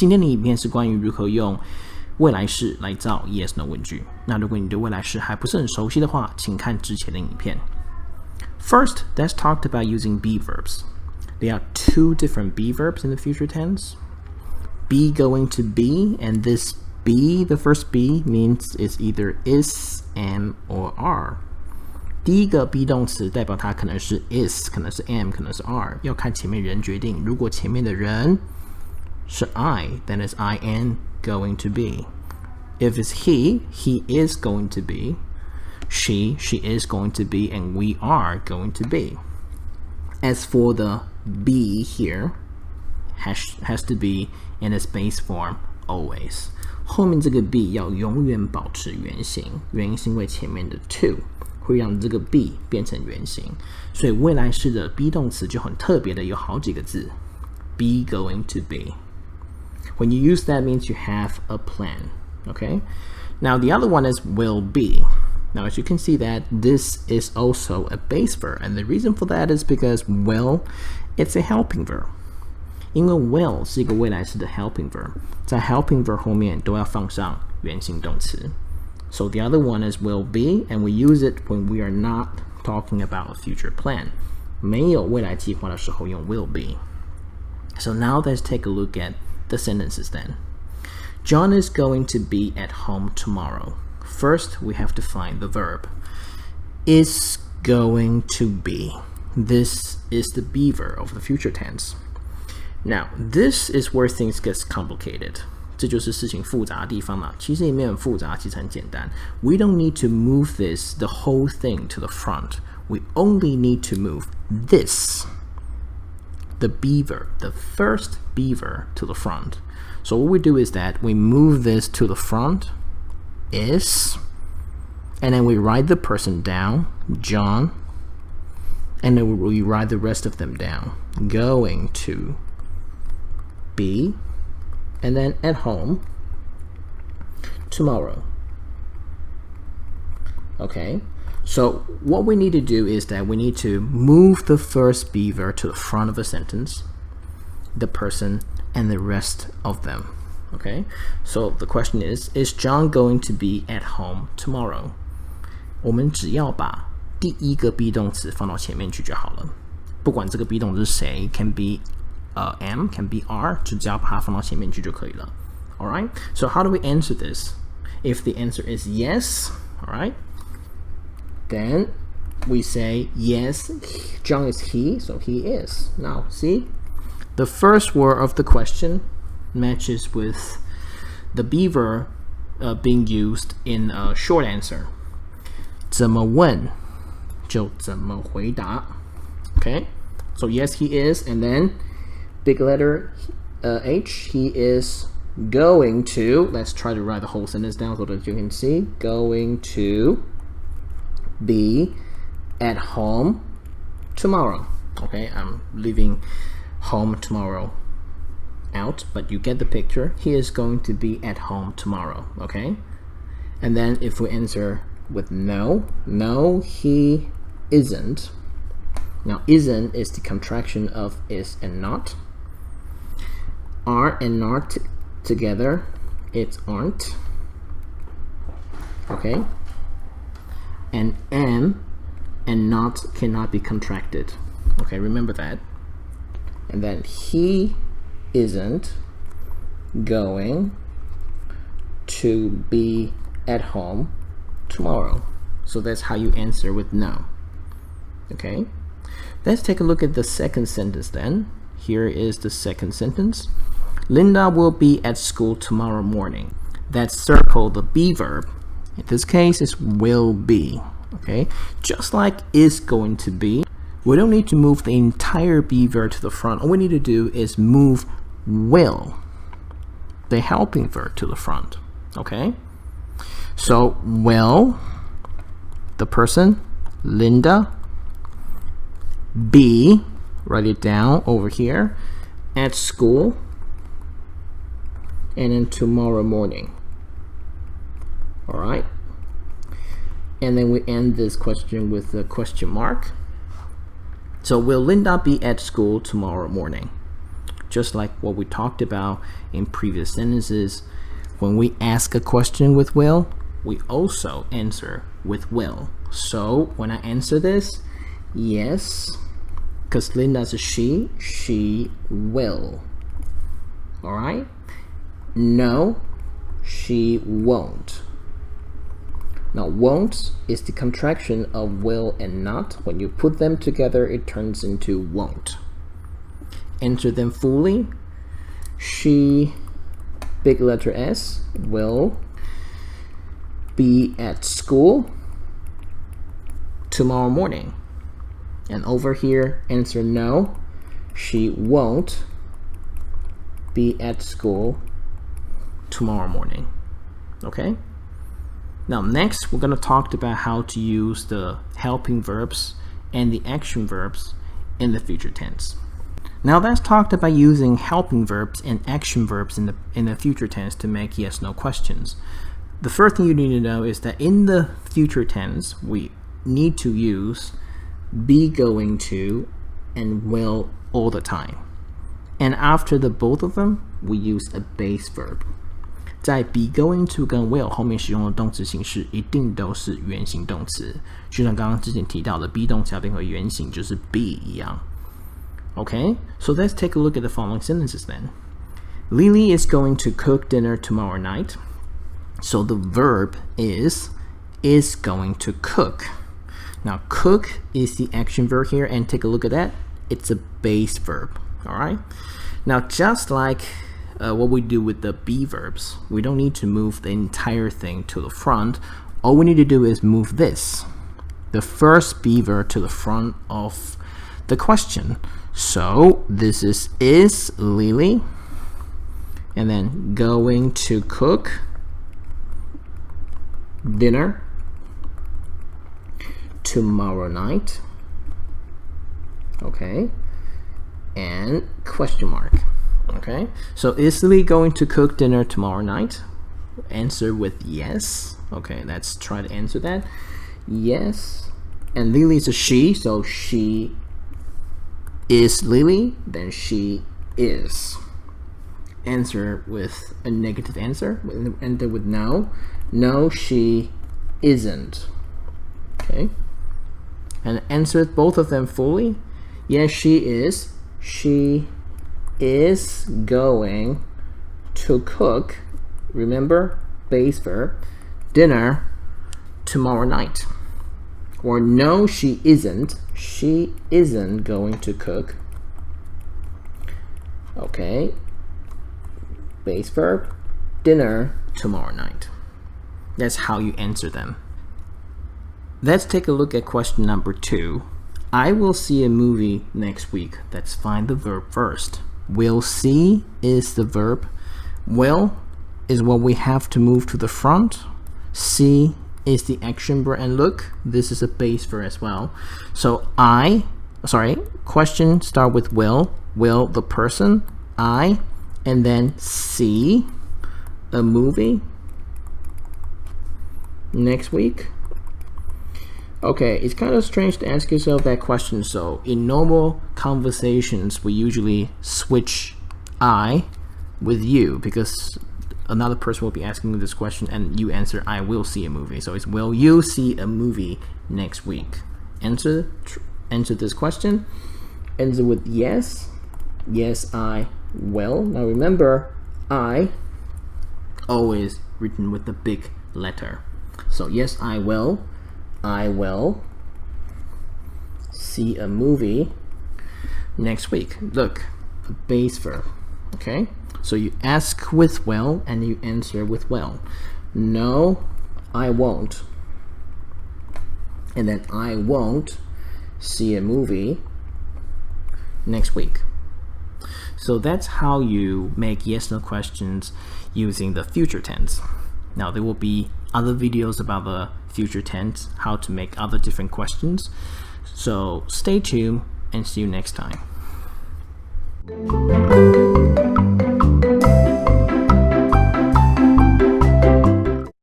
今天的影片是关于如何用未来式来造 yes/no 问句。那如果你对未来式还不是很熟悉的话，请看之前的影片。First, let's talk about using be verbs. There are two different be verbs in the future tense. Be going to be, and this be, the first be, means it's either is, am, or are. 第一个 be 动词代表它可能是 is, 可能是 am, 可能是 are， 要看前面人决定。如果前面的人是 I, then it's I am going to be. If it's he is going to be. She is going to be, and we are going to be. As for the be here, has to be in its base form always. 后面这个 be 要永远保持原形，原因是因为前面的 to 会让这个 be 变成原形，所以未来式的 be 动词就很特别的有好几个字 be going to be. When you use that, means you have a plan. Okay? Now the other one is will be. Now as you can see that this is also a base verb, and the reason for that is because will, it's a helping verb. 因为 will 是一个未来式的 helping verb, 在 helping verb 后面都要放上原形动词。So the other one is will be, and we use it when we are not talking about a future plan. 没有未来计划的时候用 will be. So now let's take a look at the sentences then. John is going to be at home tomorrow. First, we have to find the verb. Is going to be. This is the be verb of the future tense. Now, this is where things get complicated. 这就是事情复杂的地方嘛。其实也没有很复杂，其实很简单。We don't need to move this, the whole thing, to the front. We only need to move this, the be verb, the first be verb, to the front. So what we do is that we move this to the front, is, and then we write the person down, John, and then we write the rest of them down, going to be, and then at home tomorrow. Okay, so what we need to do is that we need to move the first be verb to the front of a sentence, the person, and the rest of them. Okay, so the question is John going to be at home tomorrow? 我们只要把第一个 be 动词放到前面去就好了，不管这个 be 动词是谁 can be am, can be are, 就只要把它放到前面去就可以了。Alright, so how do we answer this? If the answer is yes, alright, then we say yes, John is he, so he is. Now, see, the first word of the question matches with the be verb being used in a short answer. 怎么问就怎么回答。Okay, so yes, he is, and then big letter H, he is going to, let's try to write the whole sentence down so that you can see, going to be at home tomorrow. Okay, I'm leaving home tomorrow out, but you get the picture. He is going to be at home tomorrow. Okay, and then if we answer with no, he isn't. Now isn't is the contraction of is and not. Are and not together, it's aren't. Okay, and am and not cannot be contracted. Okay, remember that. And then he isn't going to be at home tomorrow. So that's how you answer with no. Okay, let's take a look at the second sentence then. Here is the second sentence. Linda will be at school tomorrow morning. That circle, the be verb, in this case is will be. Okay, just like is going to be, we don't need to move the entire be verb to the front. All we need to do is move will, the helping verb, to the front. Okay, so will, the person, Linda, be, write it down over here, at school, and then tomorrow morning. All right, and then we end this question with a question mark. So will Linda be at school tomorrow morning? just like what we talked about in previous sentences. When we ask a question with will, we also answer with will. So when I answer this, yes, because Linda's a she will. Alright? No, she won't. Now, won't is the contraction of will and not. When you put them together, it turns into won't. Answer them fully. She, big letter S, will be at school tomorrow morning. And over here, answer no, she won't be at school tomorrow morning. Okay? Now next, we're going to talk about how to use the helping verbs and the action verbs in the future tense. Now let's talk about using helping verbs and action verbs in the future tense to make yes/no questions. The first thing you need to know is that in the future tense, we need to use be going to and will all the time. And after the both of them, we use a base verb. 在 be going to 跟 will 后面使用的动词形式一定都是原形动词，就像刚刚之前提到的 be 动词要变回原形就是 be 一样。Okay, so let's take a look at the following sentences then. Lily is going to cook dinner tomorrow night. So the verb is going to cook. Now cook is the action verb here, and take a look at that. It's a base verb. Alright? Now just like what we do with the be verbs, we don't need to move the entire thing to the front. All we need to do is move this, the first be verb, to the front of the question. So this is Lily, and then going to cook dinner tomorrow night. Okay, and question mark. Okay, so is Lily going to cook dinner tomorrow night? Answer with yes. Okay, let's try to answer that. Yes. And Lily is a she, so she is Lily, then she is. Answer with a negative answer. Enter with no. No, she isn't. Okay. And answer both of them fully. Yes, she is. She is going to cook, remember, base verb, dinner tomorrow night. Or no, she isn't. She isn't going to cook. Okay. Base verb, dinner tomorrow night. That's how you answer them. Let's take a look at question number 2. I will see a movie next week. Let's find the verb first. Will see is the verb. Will is what we have to move to the front. See is the action verb, and look, this is a base verb as well. So question start with will the person, I, and then see a movie next week. Okay, it's kind of strange to ask yourself that question. So in normal conversations, we usually switch I with you because another person will be asking you this question and you answer I will see a movie. So it's will you see a movie next week? Answer this question. Answer with yes. Yes, I will. Now remember, I always written with the big letter. So yes, I will see a movie next week. Look, a base verb. Okay, so you ask with will and you answer with will. No, I won't. And then I won't see a movie next week. So that's how you make yes/no questions using the future tense. Now there will be other videos about the future tense, how to make other different questions. So stay tuned and see you next time.